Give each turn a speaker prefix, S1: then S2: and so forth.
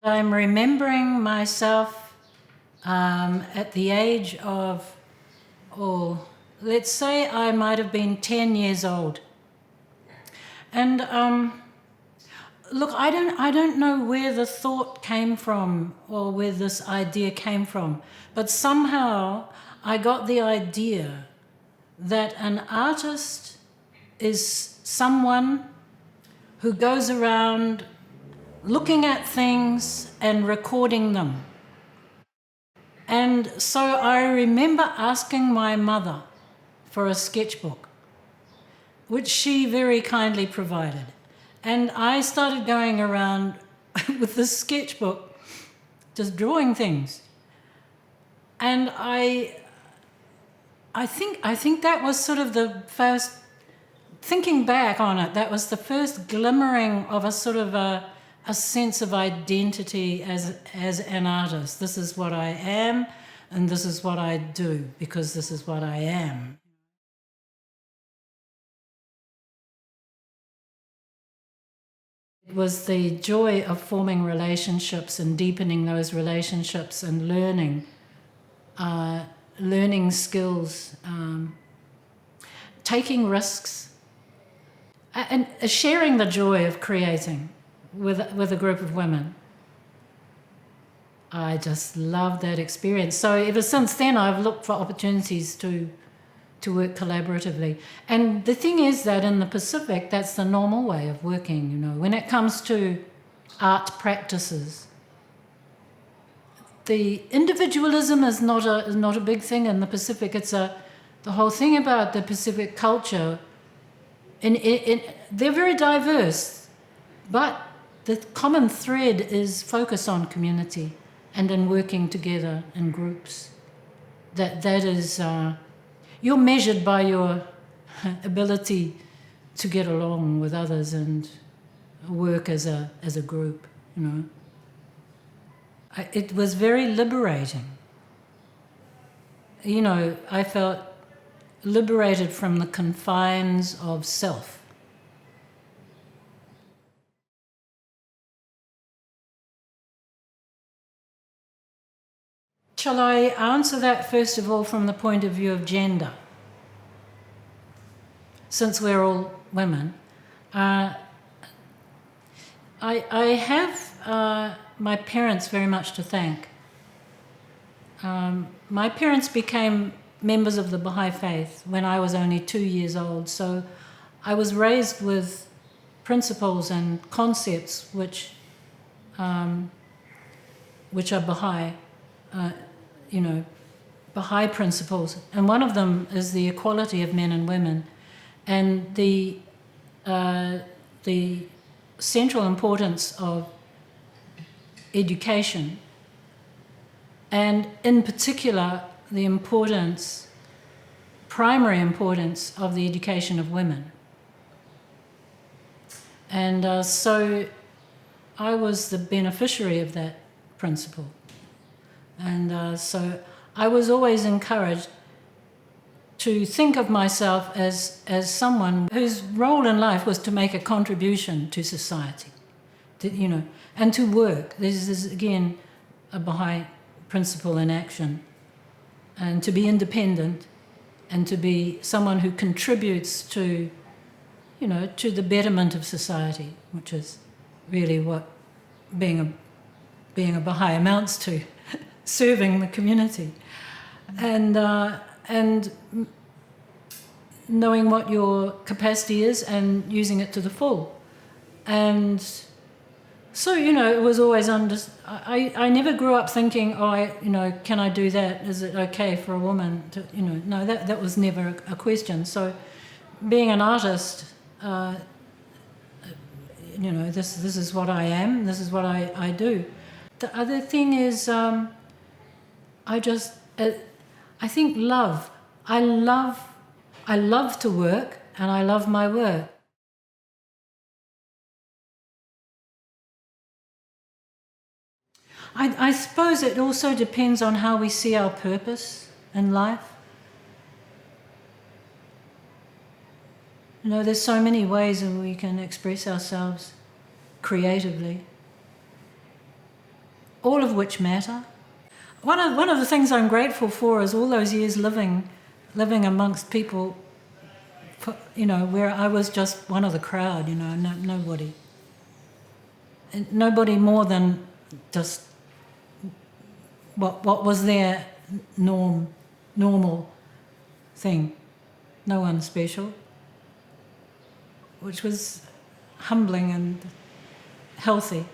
S1: I'm remembering myself at the age of, let's say I might have been 10 years old. And look, I don't know where the thought came from or where this idea came from, but somehow I got the idea that an artist is someone who goes around looking at things and recording them. And so I remember asking my mother for a sketchbook, which she very kindly provided. And I started going around with this sketchbook, just drawing things. And I think that was sort of the first, thinking back on it, that was the first glimmering of a sort of a sense of identity as an artist. This is what I am, and this is what I do, because this is what I am. It was the joy of forming relationships and deepening those relationships and learning skills, taking risks, and sharing the joy of creating with a group of women. I just loved that experience. So ever since then, I've looked for opportunities to work collaboratively. And the thing is that in the Pacific, that's the normal way of working, you know. When it comes to art practices, the individualism is not a big thing in the Pacific. It's the whole thing about the Pacific culture. They're very diverse, but the common thread is focus on community and in working together in groups. That is, you're measured by your ability to get along with others and work as a group, you know. It was very liberating. You know, I felt liberated from the confines of self. Shall I answer that first of all from the point of view of gender? Since we're all women, I have my parents very much to thank. My parents became members of the Baha'i faith when I was only 2 years old, so I was raised with principles and concepts which are Baha'i, you know, Baha'i principles, and one of them is the equality of men and women, and the central importance of education, and in particular the primary importance of the education of women. And so I was the beneficiary of that principle. And so I was always encouraged to think of myself as someone whose role in life was to make a contribution to society, you know, and to work. This is again a Baha'i principle in action, and to be independent and to be someone who contributes to, you know, to the betterment of society, which is really what being a Baha'i amounts to. Serving the community, and knowing what your capacity is and using it to the full. And so, you know, it was always I never grew up thinking, can I do that? Is it okay for a woman to, you know? No, that was never a question. So, being an artist, you know, this is what I am. This is what I do. The other thing is. I think love. I love to work, and I love my work. I suppose it also depends on how we see our purpose in life. You know, there's so many ways that we can express ourselves creatively. all of which matter. One of the things I'm grateful for is all those years living amongst people, where I was just one of the crowd, nobody. And nobody more than just what was their normal thing. No one special, which was humbling and healthy.